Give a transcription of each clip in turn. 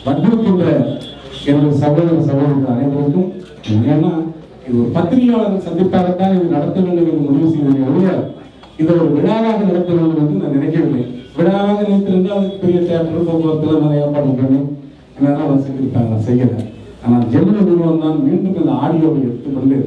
வந்திருக்கின்ற எனது சகோதரர்கள் அனைவருக்கும், ஏன்னா இது ஒரு பத்திரிகையாளர் சந்திப்பாகத்தான் இது நடத்த வேண்டும் என்று முடிவு செய்வதை இதை ஒரு விழாவாக நடத்த வேண்டும் என்று நான் நினைக்கவில்லை. விழாவாக நினைத்திருந்தால் அதுக்கு பெரிய தேட்டர் போக்குவரத்து நிறைய ஏற்பாடு பண்ணி என்னெல்லாம் செஞ்சிருக்காங்க, செய்யலை. ஆனால் ஜெமினி நிறுவனம் தான் மீண்டும் இந்த ஆடியோவை எடுத்துக்கொண்டு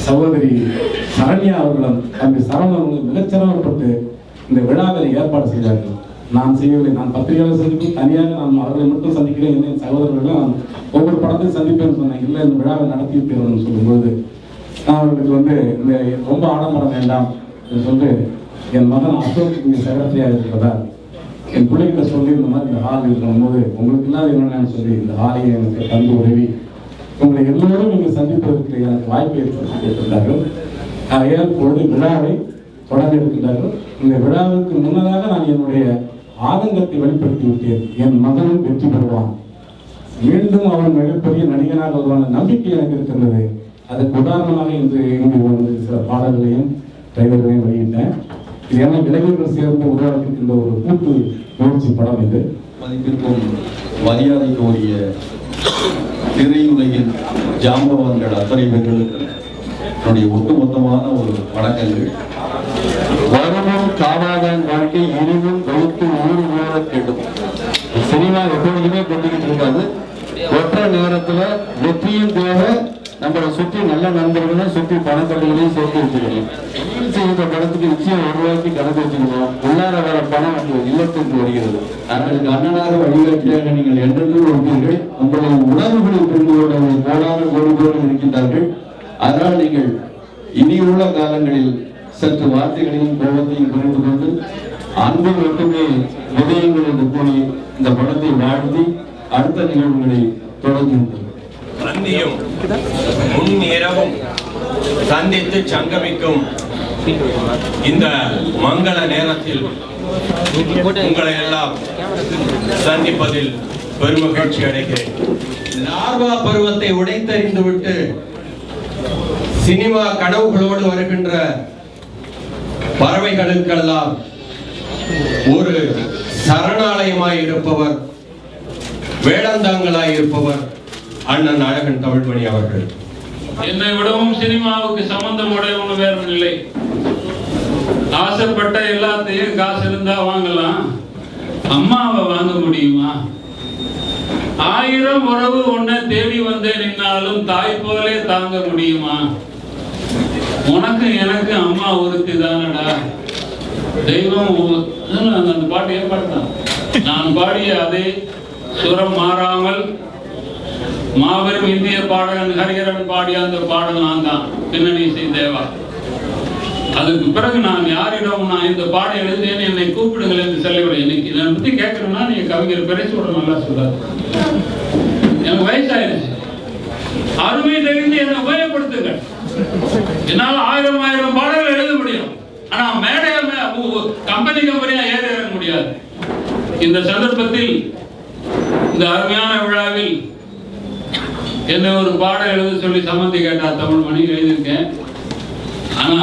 சகோதரி சரண்யா அவர்களும் தம்பி சரவணன் மிகச்சிரமப்பட்டு இந்த விழாவை ஏற்பாடு செய்தார்கள். நான் செய்யவில்லை. நான் பத்திரிகையாளர் சந்திப்பு தனியாக நான் அவர்களை மட்டும் சந்திக்கிறேன். என் சகோதரர்களும் நான் ஒவ்வொரு படத்தையும் சந்திப்பேன்னு சொன்னேன். இல்லை, இந்த விழாவை நடத்தி வைப்பேன் சொல்லும்போது நான் அவர்களுக்கு இந்த ரொம்ப ஆடம்பரம் வேண்டாம் என்று சொல்லி என் மகன் அசோக் இங்கே செக்ரட்டரியாக இருக்கிறதால் என் பிள்ளைகிட்ட சொல்லி இந்த மாதிரி இந்த ஹால் இருக்கும் போது உங்களுக்கு இல்லாத என்னென்னு சொல்லி இந்த ஹாலையை எனக்கு தந்து உதவி உங்களை எல்லோரும் நீங்கள் சந்திப்பதற்கு எனக்கு வாய்ப்பு ஏற்படுத்தி கேட்டிருந்தார்கள். ஆகையால் பொழுது விழாவை தொடங்க இருக்கின்றார்கள். இந்த விழாவுக்கு முன்னதாக நான் என்னுடைய ஆதங்கத்தை வெளிப்படுத்தி விட்டேன். என் மகனும் வெற்றி பெறுவான், மீண்டும் அவன் மிகப்பெரிய நடிகனாக வருவான நம்பிக்கை எனக்கு இருக்கின்றது. அதுக்கு உதாரணமாக இன்று இங்கு சில பாடல்களையும் ட்ரைலர்களையும் வெளியிட்டேன். இது என்ன இளைஞர்கள் சேர்ந்து உருவாக்கியிருக்கின்ற ஒரு கூட்டு முயற்சி படம். இது மதிப்பிற்கும் மரியாதைக்கு உரிய திரையுலகின் ஜாம்பவான்கள் அத்தனை பேர்களுக்கு என்னுடைய ஒட்டுமொத்தமான ஒரு வணக்கங்கள். வருமும் காவாதான் வாழ்க்கை இனிவும் வகுத்து ஊறு ஊற கேட்டும். சினிமா எப்பொழுதுமே கொண்டுகிட்டு இருக்காது. ஒற்ற நேரத்துல வெற்றியும் தேவை, நம்மளை சுற்றி நல்ல நண்பர்களும் சுற்றி பணக்கடைகளையும் சேர்த்து வச்சுக்கணும். செய்த படத்துக்கு நிச்சயம் உருவாக்கி கணக்கு வச்சுக்கணும். உள்ளார வர பணம் இல்லத்திற்கு வருகிறது. அதற்கு அண்ணனாக வழிகாட்டியாக நீங்கள் என்றென்றும் இருப்பீர்கள். உங்களுடைய உணர்வுகளை புரிந்து கொள்ள கோடான கோடிகளோடு இருக்கின்றார்கள். அதனால் நீங்கள் இனியுள்ள காலங்களில் சற்று வார்த்தைகளையும் கோபத்தையும் புரிந்து கொண்டு அன்பை மட்டுமே விதயங்கள் என்று கூறி இந்த படத்தை வாழ்த்தி அடுத்த நிகழ்வுகளை தொடர்கின்றனர். அந்தியும் முன்னிரவும் சந்தித்து சங்கமிக்கும் இந்த மங்கள நேரத்தில் உங்களை எல்லாம் சந்திப்பதில் பெருமகிழ்ச்சி அடைகிறேன். லார்வா பருவத்தை உடைத்தறிந்து விட்டு சினிமா கனவுகளோடு வருகின்ற பறவைகளுக்கெல்லாம் ஒரு சரணாலயமாய் இருப்பவர், வேடந்தாங்களாய் இருப்பவர் அண்ணன் அழகன் தமிழ்மணி அவர்கள். என்னை விடவும் சினிமாவுக்கு சம்பந்தம் உடையவனு வேற இல்லை. ஆசைப்பட்ட எல்லாத்தையும் காசு இருந்தா வாங்கலாம், அம்மாவை வாங்க முடியுமா? 1000 உறவு ஒன்ன தேடி வந்து நின்னாலும் தாய் போலே தாங்க முடியுமா? உனக்கு எனக்கு அம்மா ஒருத்தி தானடா, தெய்வம். அந்த பாட்டு ஏற்பாடுதான். நான் பாடிய அதே சுரம் மாறாமல் மாபெரும் இந்திய பாடகன் ஹரிஹரன் பாடிய அந்த பாடல் நான் தான், பின்னணி இசை தேவா. அதுக்கு பிறகு நான் யாரிடம் நான் இந்த பாடம் எழுதுறேன்னு என்னை கூப்பிடுங்கள் என்று சொல்லவில்லை. இன்னைக்கு இதை பத்தி கேட்கணும்னா நீங்க கவிஞர் பெருசோட நல்லா சொல்லாது. எனக்கு வயசாயிருச்சு, அருமை தெரிந்து என்னை உபயோகப்படுத்துங்க. என்னால் 1000 பாடல்கள் எழுத முடியும், ஆனா மேடைய கம்பெனியா ஏறி இறங்க முடியாது. இந்த சந்தர்ப்பத்தில் இந்த அருமையான விழாவில் என்ன ஒரு பாடம் எழுத சொல்லி சம்மந்தி கேட்டா தமிழ்மணி எழுதியிருக்கேன். ஆனா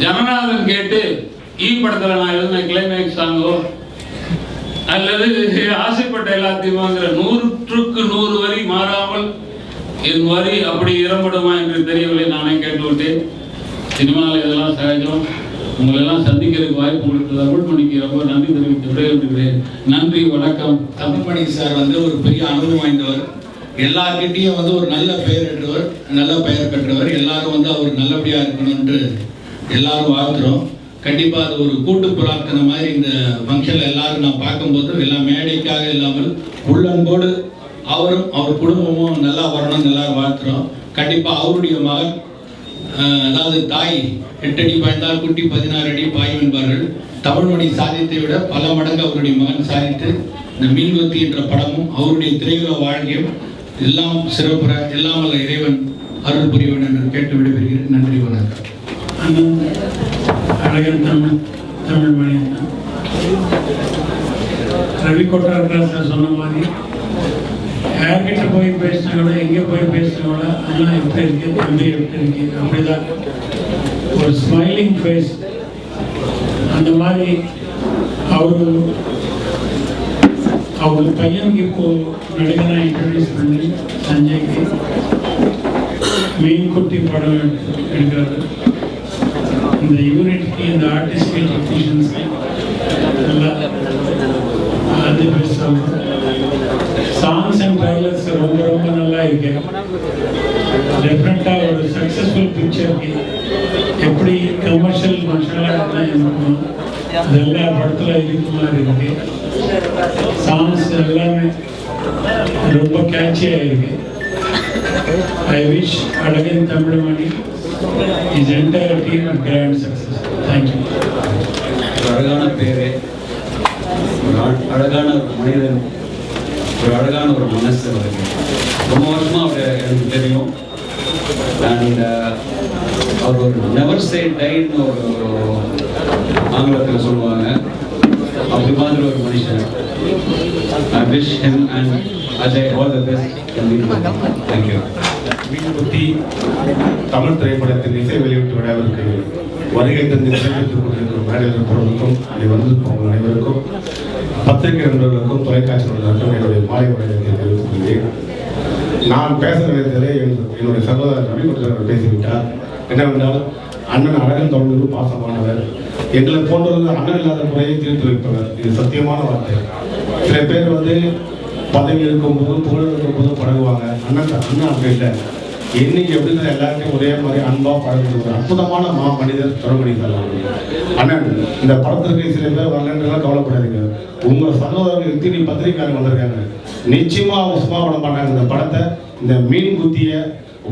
ஜனநாதன் கேட்டு படத்துல நான் எழுதின கிளைமேக்ஸ் சாங்கோ அல்லது ஆசைப்பட்ட எல்லாத்தையுமாங்கிற 100க்கு 100 வரி மாறாமல் என் வரி அப்படி இடம்படுமா என்று தெரியவில்லை. நானே கேட்டுவிட்டேன். சினிமாவில் இதெல்லாம் சகஜம். உங்களெல்லாம் சந்திக்கிறதுக்கு வாய்ப்பு கொடுத்த தமிழ்மணிக்கு ரொம்ப நன்றி தெரிவித்து விடைபெறுகிறேன். நன்றி, வணக்கம். தமிழ்மணி சார் ஒரு பெரிய அனுபவம் வாய்ந்தவர். எல்லார்கிட்டையும் ஒரு நல்ல பெயர் பெற்றவர், நல்ல பெயர் பெற்றவர். எல்லாரும் அவர் நல்லபடியா இருக்கணும்னு எல்லாரும் வாழ்த்துறோம். கண்டிப்பா அது ஒரு கூட்டு பிரார்த்தனை மாதிரி இந்த ஃபங்க்ஷன்ல எல்லாரும் நான் பார்க்கும்போது எல்லாம் மேடைக்காக இல்லாமல் உள்ளன்போடு அவரும் அவர் குடும்பமும் நல்லா வரணும்னு எல்லாரும் வாழ்த்துறோம். கண்டிப்பா அவருடைய மகன், அதாவது தாய் 8 அடி பாய்ந்தால் குட்டி 16 அடி பாயும் என்பார்கள். தமிழ்மணி சாதித்தை விட பல மடங்கு அவருடைய மகன் சாதித்து இந்த மீன்வத்தி என்ற படமும் அவருடைய திரையுலக வாழ்க்கையும் எல்லாம் சிறப்புற எல்லாம் வல்ல இறைவன் அருள் புரிவன் என்று கேட்டு விடைபெறுகிறேன். நன்றி, வணக்கம். அழகன் தமிழ்மணி ரவி கொட்டார் சொன்ன மாதிரி யார்கிட்ட போய் பேசினாங்களோ, எங்கே போய் பேசினாங்களோ, அண்ணா எப்படி இருக்கு, தம்பி எப்படி இருக்கு, அப்படிதான் ஒரு ஸ்மைலிங் ஃபேஸ். அந்த மாதிரி அவங்க பையனுக்கு இப்போ நடிகராக இன்ட்ரடியூஸ் பண்ணி சஞ்சய்க்கு மீன்குட்டி படம் எடுக்கிறாரு. இந்த யூனிட்க்கு இந்த ஆர்டிஸ்டிக் டெக்னீஷியன்ஸ்க்கு நல்லா அது பேசுவாங்க. சாங்ஸ் அண்ட் ட்ரைலர்ஸ் ரொம்ப ரொம்ப நல்லா இருக்கு. டெஃபினட்டாக ஒரு சக்ஸஸ்ஃபுல் பிக்சருக்கு எப்படி கமர்ஷியல் மசாலாக இருக்கணும் அதெல்லாம் படத்தில் இருக்க மாதிரி இருக்கு. சாங்ஸ் எல்லாமே ரொம்ப கேட்சியாக இருக்கு. I wish Alagan Tamilmani his entire team a grand success. Thank you. அழகான பேரு, அழகான ஒரு மனிதன், ஒரு அழகான ஒரு மனசு அவருக்கு. ரொம்ப வருஷமா அவர் எனக்கு தெரியும். அண்ட் அவர் ஒரு நெவர் சே டைன்னு ஒரு ஆங்கிலத்தில் சொல்லுவாங்க. அப்படி மாதிரி ஒரு மனுஷன். I wish him and Ajay all the best. Thank you. மீன்குத்தி Tamil திரைப்படத்தின் இசை வெளியீட்டு விழாவிற்கு வருகை தந்து சிறப்பித்துக் கொண்டிருக்கும் மேடையில் இருப்பவர்களுக்கும் இதை வந்திருப்பவர்கள் அனைவருக்கும் பத்திரிகை நண்பர்களுக்கும் தொலைக்காட்சி நண்பர்களுக்கும் என்னுடைய மாலை வணக்கத்தை தெரிவித்துக் கொள்கிறேன். நான் பேச நினைத்ததை என்னுடைய சகோதரர் ரவிகுமார் பேசிவிட்டார். என்னவென்றால் அண்ணன் அழகன் தமிழுக்கு பாசமானவர், எங்களை போன்றவர்கள் அண்ணன் இல்லாத முறையை தீர்த்து வைப்பவர். இது சத்தியமான வார்த்தை. சில பேர் பதவி இருக்கும் போதும் புகழ் இருக்கும் போதும் பழகுவாங்க. அண்ணன் அப்படி இல்லை. இன்னைக்கு எப்படின்னா எல்லாருக்கும் ஒரே மாதிரி அன்பா பழகுறது ஒரு அற்புதமான மனிதர் தொடர்பு அண்ணன். இந்த படத்திற்கு சில பேர் வரலன்றெல்லாம் கவலைப்படாதீங்க. உங்க சகோதரர்கள் இத்தனை பத்திரிகையாளர் வந்திருக்காங்க. நிச்சயமா அவங்க சும்மா விட மாட்டாங்க. இந்த படத்தை இந்த மீன் குத்திய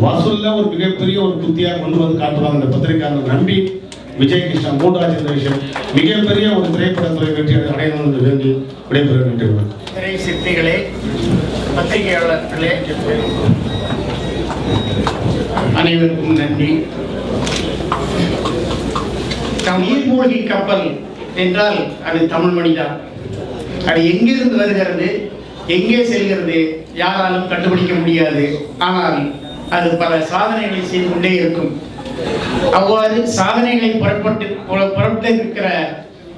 வசூல்ல ஒரு மிகப்பெரிய ஒரு குத்தியாக கொண்டு வந்து காட்டுவாங்க. இந்த பத்திரிகையாளர் நம்பி விஜய் கிருஷ்ணா மூன்றாவது விஷயம் மிகப்பெரிய ஒரு திரைப்படத்துறை வெற்றி அடையணும் என்று வேண்டி விடைபெறுகின்றேன். திரை சிற்பிகளே, பத்திரிகையாளர்களே, அனைவருக்கும் நன்றி. நீர்மூழ்கி கப்பல் என்றால் அது தமிழ்மொழிதான். அது எங்கிருந்து வருகிறது, எங்கே செல்கிறது யாராலும் கண்டுபிடிக்க முடியாது. ஆனால் அது பல சாதனைகளை செய்து கொண்டே இருக்கும். அவ்வாறு சாதனைகளை புறப்பட்டிருக்கிற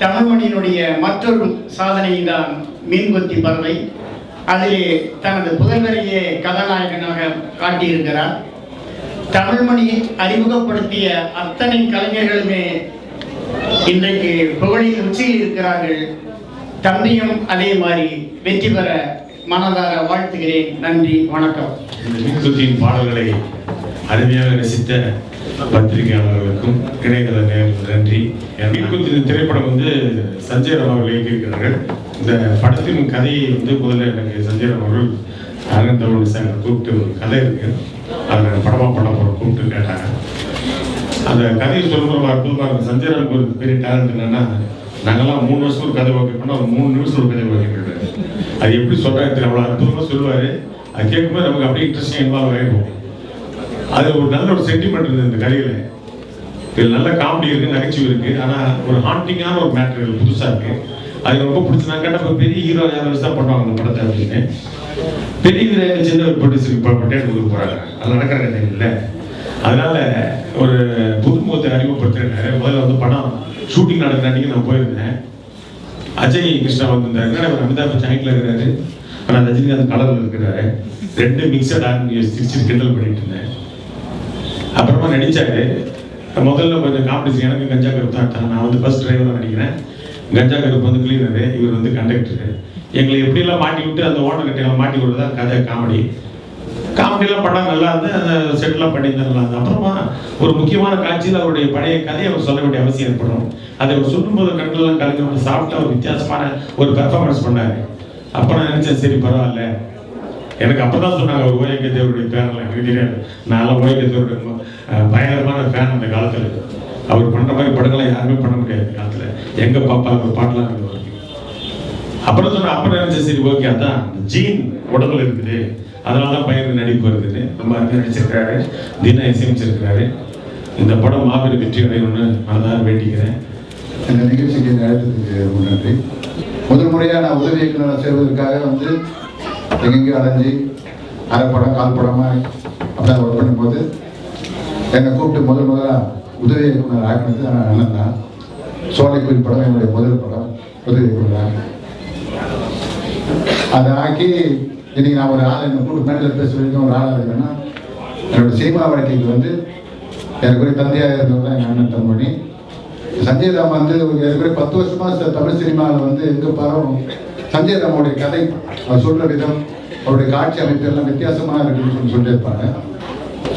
தமிழ்மொழியினுடைய மற்றொரு சாதனை தான் மீன்குத்தி பறவை. அதிலே தனது புதல்வரையே கதாநாயகனாக காட்டியிருக்கிறார். தமிழ்மொழியை அறிமுகப்படுத்திய அத்தனை கலைஞர்களுமே இன்றைக்கு புகழின் உச்சியில் இருக்கிறார்கள். தம்பியும் அதே மாதிரி வெற்றி பெற மனதார வாழ்த்துகிறேன். நன்றி, வணக்கம். இந்த மீன்குத்தியின் பாடல்களை அருமையாக ரசித்த பத்திரிகையாளர்களுக்கும் இணையதள நேயர்களுக்கும் நன்றி. மீன்குத்தி திரைப்படம் சஞ்சய் ராம் அவர்கள் இயக்கியிருக்கிறார்கள். இந்த படத்தின் கதையை முதல்ல எனக்கு சஞ்சய் ராம் அவர்கள் அழகன் தமிழ் சார் கூப்பிட்டு ஒரு கதை இருக்கு, அதில் படமாக பண்ண போகிற கூப்பிட்டு கேட்டாங்க. அந்த கதையை சொல்லும்போது அற்புதமாக இருக்கும். சஞ்சய் ராமுக்கு ஒரு பெரிய டேலண்ட் என்னன்னா, நாங்கள்லாம் 3 வருஷம் ஒரு கதை ஓகே பண்ணால் ஒரு 3 நிமிஷம் ஒரு கதை ஓகே பண்ணுறாரு. அது எப்படி சொல்கிறாரு அவ்வளோ அற்புதமாக சொல்லுவார். அது கேட்கும்போது நமக்கு அப்படியே இன்ட்ரெஸ்டிங் இன்வால்வ் ஆகிடும். அது ஒரு நல்ல ஒரு சென்டிமெண்ட் இருக்குது இந்த கதையில். இதில் நல்ல காமெடி இருக்குது, நகைச்சுவை இருக்குது. ஆனால் ஒரு ஹாண்டிங்கான ஒரு மேட்டர் புதுசாக இருக்குது. அது ரொம்ப பிடிச்சி. நான் கேட்டால் பெரிய ஹீரோ யாரும் வச்சு தான் பண்ணுவாங்க அந்த படத்தை அப்படின்னு. பெரிய ஹீரோ சின்ன ஒரு ப்ரொடியூசருக்கு பட்டேன் கொடுக்க போகிறாங்க. அது நடக்கிற கதை இல்லை. அதனால் ஒரு புதுமுகத்தை அறிமுகப்படுத்துகிறாரு. முதல்ல படம் ஷூட்டிங் நடக்கிற அன்றைக்கி நான் போயிருந்தேன். அஜய் கிருஷ்ணா வந்திருந்தாரு. அவர் அமிதாப் பச்சன் ஹைட்டில் இருக்கிறாரு, ஆனால் ரஜினிகாந்த் கலரில் இருக்கிறாரு. 2 மிக்சட் சிரிச்சு கிண்டல் பண்ணிட்டு இருந்தேன். அப்புறமா நடிச்சாரு. முதல்ல கொஞ்சம் காம்படிஷன். எனக்கு கஞ்சா கருப்பு தான். நான் ஃபர்ஸ்ட் டிரைவராக நடிக்கிறேன். கஞ்சா கருப்பு கிளீனரு, இவர் கண்டக்டரு. எங்களை எப்படியெல்லாம் மாட்டி விட்டு அந்த ஓட்டர் கட்டையெல்லாம் மாட்டி விடுறதா கதை காமெடியெல்லாம் பண்ணால் நல்லா இருந்து அந்த செட்டெலாம் பண்ணியிருந்தா நல்லா இருந்து. அப்புறமா ஒரு முக்கியமான காட்சியில் அவருடைய பழைய கதையை அவர் சொல்ல வேண்டிய அவசியம் ஏற்படும். அதை அவர் சொல்லும்போது கண்களெல்லாம் கலங்க சாப்பிட்டா ஒரு வித்தியாசமான ஒரு பெர்ஃபார்மன்ஸ் பண்ணார். அப்போ நான் நினச்சேன், சரி பரவாயில்ல. எனக்கு அப்போ தான் சொன்னாங்க, அவர் ஓஏகே தேவருடைய ஃபேனில். எனக்கு தெரியாது. நான்லாம் ஓஏகே தேவருடைய பயங்கரமான ஃபேன் அந்த காலத்தில். அவர் பண்ணுற மாதிரி படங்களை யாருமே பண்ண முடியாது காலத்தில். எங்கே பாப்பா ஒரு பாட்டெலாம் இருக்குது. அப்புறம் சொன்னேன், அப்புறம் நினச்சேன், சரி ஓகே அதான் ஜீன் உடம்புல இருக்குது, அதனால தான் பையனுக்கு நடிப்பு வருதுன்னு. ரொம்ப அருமையாக நடிச்சிருக்கிறாரு. தினா இசையமைச்சிருக்கிறாரு. இந்த படம் மாபெரும் வெற்றி அடையணும்னு மனதார வேண்டிக்கிறேன். இந்த நிகழ்ச்சிக்கு அழைத்ததுக்கு ரொம்ப நன்றி. முதல் முறையாக நான் உதவி இயக்குநராக சேர்வதற்காக எங்கெங்கேயும் அலைஞ்சி அரை படம் கால் படமாக அப்படியே ஒர்க் பண்ணும்போது என்னை கூப்பிட்டு முதலாக உதவி இயக்குனர் ஆக்கினது நான் அண்ணன் தான். சோலைக்குயில் படம் என்னுடைய முதல் படம் உதவி இயக்குனர். அதை ஆக்கி இன்னைக்கு நான் ஒரு ஆள் என்ன கூட்டு மேடையில் பேச வரைக்கும் ஒரு ஆளாக இருக்கேன்னா என்னோட சினிமா வாழ்க்கைக்கு வந்து எனக்கு ஒரு தந்தையாக இருந்தவர் தான் எங்கள் அண்ணன் தம்பி. சஞ்சய் ராம் வந்து எனக்கு 10 வருஷமா தமிழ் சினிமாவில் வந்து எங்கே பாரும் சஞ்சய் ராமோடைய கதை, அவர் சொல்கிற விதம், அவருடைய காட்சி அமைப்பு எல்லாம் வித்தியாசமாக இருக்குன்னு சொல்லியிருப்பாங்க.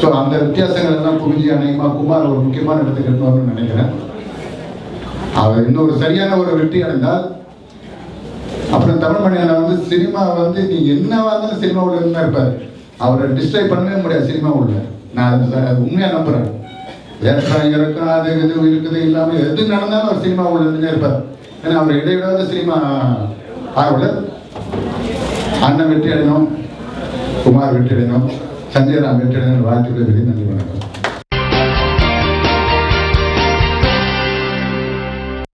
ஸோ அந்த வித்தியாசங்கள் எல்லாம் புரிஞ்சு அநேகமாக குமார் ஒரு முக்கியமான இடத்துக்கு எடுத்து நினைக்கிறேன். அவர் இன்னொரு சரியான ஒரு வெற்றி அடைந்தால் அப்புறம் தமிழ்மணி அண்ணன் வந்து சினிமா வந்து நீ என்னவா இருந்தாலும் சினிமா உள்ள இருந்தா இருப்பார். அவரை டிஸ்ட்ரைப் பண்ணவே முடியாது சினிமா உள்ள. நான் உண்மையாக நம்புறேன். ஏற்றம் இறக்கம் அது இது இருக்குது இல்லாமல் எது நடந்தாலும் அவர் சினிமா உள்ள இருந்துட்டே இருப்பார். ஏன்னா அவர் இடைவிடாத சினிமா ஆர்வலர். அண்ணன் வெற்றி அடையணும், குமார் வெற்றி அடையணும், சஞ்சய் ராம் வெற்றி அடையணும். வாழ்த்துக்களை நன்றி, வணக்கம்.